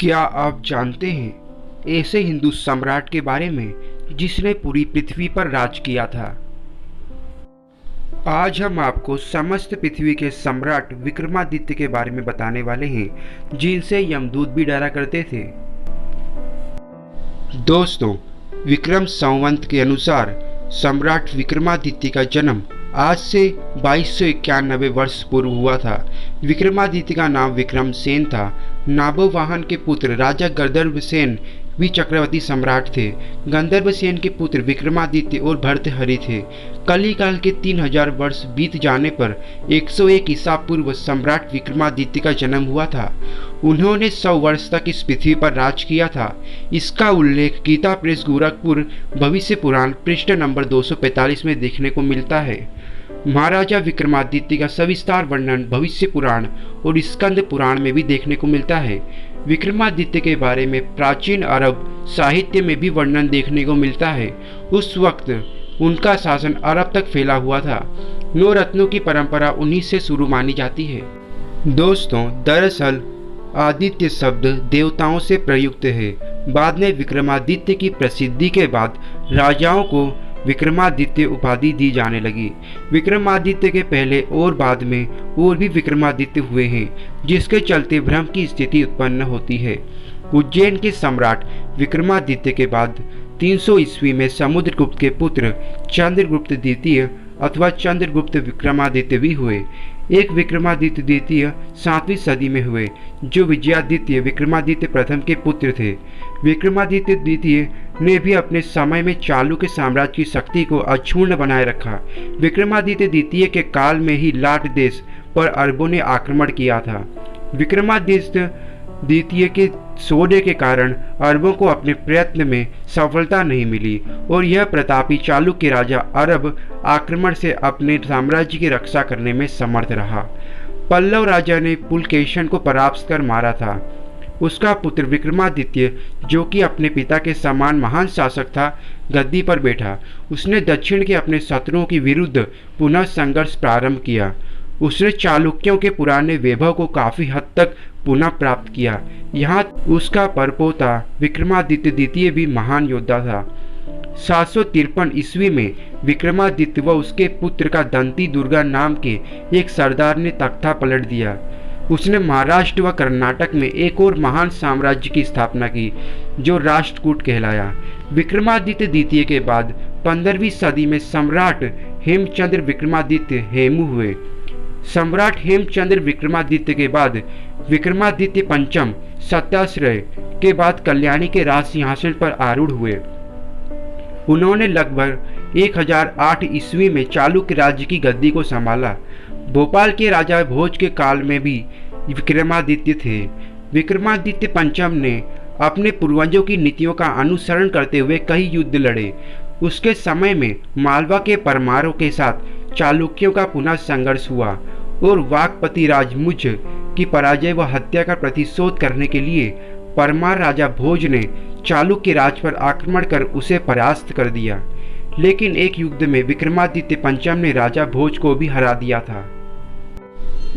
क्या आप जानते हैं ऐसे हिंदू सम्राट के बारे में जिसने पूरी पृथ्वी पर राज किया था। आज हम आपको समस्त पृथ्वी के सम्राट विक्रमादित्य के बारे में बताने वाले हैं, जिनसे यमदूत भी डरा करते थे। दोस्तों, विक्रम संवत के अनुसार सम्राट विक्रमादित्य का जन्म आज से 2291 वर्ष पूर्व हुआ था। विक्रमादित्य का नाम विक्रम सेन था। नाभवाहन के पुत्र राजा गंधर्व सेन भी चक्रवर्ती सम्राट थे। गंधर्व सेन के पुत्र विक्रमादित्य और भर्तृहरि थे। कली काल के 3000 वर्ष बीत जाने पर 101 ईसा पूर्व सम्राट विक्रमादित्य का जन्म हुआ था। उन्होंने 100 वर्ष तक इस पृथ्वी पर राज किया था। इसका उल्लेख गीता प्रेस गोरखपुर भविष्य पुराण पृष्ठ नंबर 245 में देखने को मिलता है। महाराजा विक्रमादित्य का सविस्तार वर्णन भविष्य पुराण और स्कंद पुराण में भी देखने को मिलता है। विक्रमादित्य के बारे में प्राचीन अरब साहित्य में भी वर्णन देखने को मिलता है। उस वक्त उनका शासन अरब तक फैला हुआ था। 9 रत्नों की परंपरा उन्हीं से शुरू मानी जाती है। दोस्तों, दरअसल आदित्य शब्द देवताओं से प्रयुक्त है। बाद में विक्रमादित्य की प्रसिद्धि के बाद राजाओं को विक्रमादित्य उपाधि दी जाने लगी। विक्रमादित्य के पहले और बाद में और भी विक्रमादित्य हुए हैं, जिसके चलते भ्रम की स्थिति उत्पन्न होती है। उज्जैन के सम्राट विक्रमादित्य के बाद 300 ईस्वी में समुद्रगुप्त के पुत्र चंद्रगुप्त द्वितीय अथवा चंद्रगुप्त विक्रमादित्य भी हुए। एक विक्रमादित्य द्वितीय 7वीं सदी में हुए, जो विजयादित्य विक्रमादित्य प्रथम के पुत्र थे। विक्रमादित्य द्वितीय ने भी अपने समय में चालुक्य साम्राज्य की शक्ति को अक्षुण्ण बनाए रखा। विक्रमादित्य द्वितीय के काल में ही लाट देश पर अरबों ने आक्रमण किया था। विक्रमादित्य द्वितीय के शौर्य के कारण अरबों को अपने प्रयत्न में सफलता नहीं मिली और यह प्रतापी चालुक्य राजा अरब आक्रमण से अपने साम्राज्य की रक्षा करने में समर्थ रहा। पल्लव राजा ने पुलकेशन को परास्त कर मारा था। उसका पुत्र विक्रमादित्य, जो कि अपने पिता के समान महान शासक था, गद्दी पर बैठा। उसने दक्षिण के अपने शत्रुओं के विरुद्ध पुनः संघर्ष प्रारंभ किया। उसने चालुक्यों के पुराने वैभव को काफी हद तक पुनः प्राप्त किया। यहाँ उसका परपोता विक्रमादित्य द्वितीय भी महान योद्धा था। 753 ईस्वी में विक्रमादित्य व उसके पुत्र का दंती दुर्गा नाम के एक सरदार ने तख्ता पलट दिया। उसने महाराष्ट्र व कर्नाटक में एक और महान साम्राज्य की स्थापना की, जो राष्ट्रकूट कहलाया। विक्रमादित्य द्वितीय के बाद 15वीं सदी में सम्राट हेमचंद्र विक्रमादित्य हेमू हुए। सम्राट हेमचंद्र विक्रमादित्य के बाद विक्रमादित्य पंचम सत्याश्रय के बाद कल्याणी के राज सिंहासन पर आरूढ़ हुए। उन्होंने लगभग 1008 ईस्वी में चालुक्य राज्य की गद्दी को संभाला। भोपाल के राजा भोज के काल में भी विक्रमादित्य थे। विक्रमादित्य पंचम ने अपने पूर्वजों की नीतियों का अनुसरण करते हुए कई युद्ध लड़े। उसके समय में मालवा के परमारों के साथ चालुक्यों का पुनः संघर्ष हुआ और वाकपति राजमुझ की पराजय व हत्या का प्रतिशोध करने के लिए परमार राजा भोज ने चालुक्य राज पर आक्रमण कर उसे परास्त कर दिया। लेकिन एक युद्ध में विक्रमादित्य पंचम ने राजा भोज को भी हरा दिया था।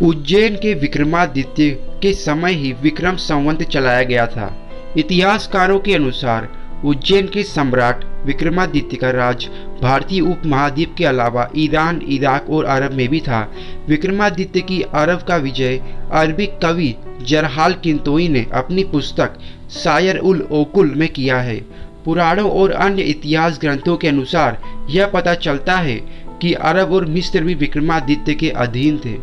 उज्जैन के विक्रमादित्य के समय ही विक्रम संवत चलाया गया था। इतिहासकारों के अनुसार उज्जैन के सम्राट विक्रमादित्य का राज भारतीय उपमहाद्वीप के अलावा ईरान, इराक और अरब में भी था। विक्रमादित्य की अरब का विजय अरबी कवि जरहाल किंतोई ने अपनी पुस्तक शायर उल ओकुल में किया है। पुराणों और अन्य इतिहास ग्रंथों के अनुसार यह पता चलता है कि अरब और मिस्र भी विक्रमादित्य के अधीन थे।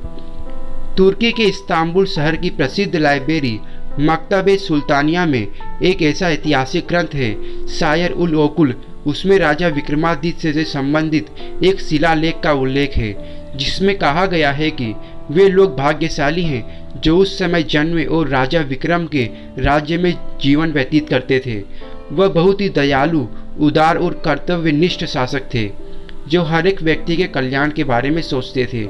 तुर्की के इस्तांबुल शहर की प्रसिद्ध लाइब्रेरी मकतबे सुल्तानिया में एक ऐसा ऐतिहासिक ग्रंथ है, शायर उल ओकुल। उसमें राजा विक्रमादित्य से संबंधित एक शिलालेख का उल्लेख है, जिसमें कहा गया है कि वे लोग भाग्यशाली हैं जो उस समय जन्मे और राजा विक्रम के राज्य में जीवन व्यतीत करते थे। वह बहुत ही दयालु, उदार और कर्तव्यनिष्ठ शासक थे, जो हर एक व्यक्ति के कल्याण के बारे में सोचते थे।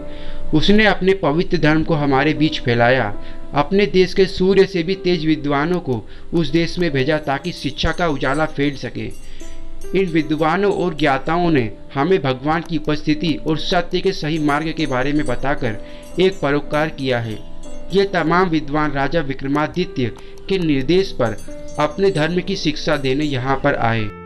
उसने अपने पवित्र धर्म को हमारे बीच फैलाया। अपने देश के सूर्य से भी तेज विद्वानों को उस देश में भेजा ताकि शिक्षा का उजाला फैल सके। इन विद्वानों और ज्ञाताओं ने हमें भगवान की उपस्थिति और सत्य के सही मार्ग के बारे में बताकर एक परोपकार किया है। ये तमाम विद्वान राजा विक्रमादित्य के निर्देश पर अपने धर्म की शिक्षा देने यहाँ पर आए।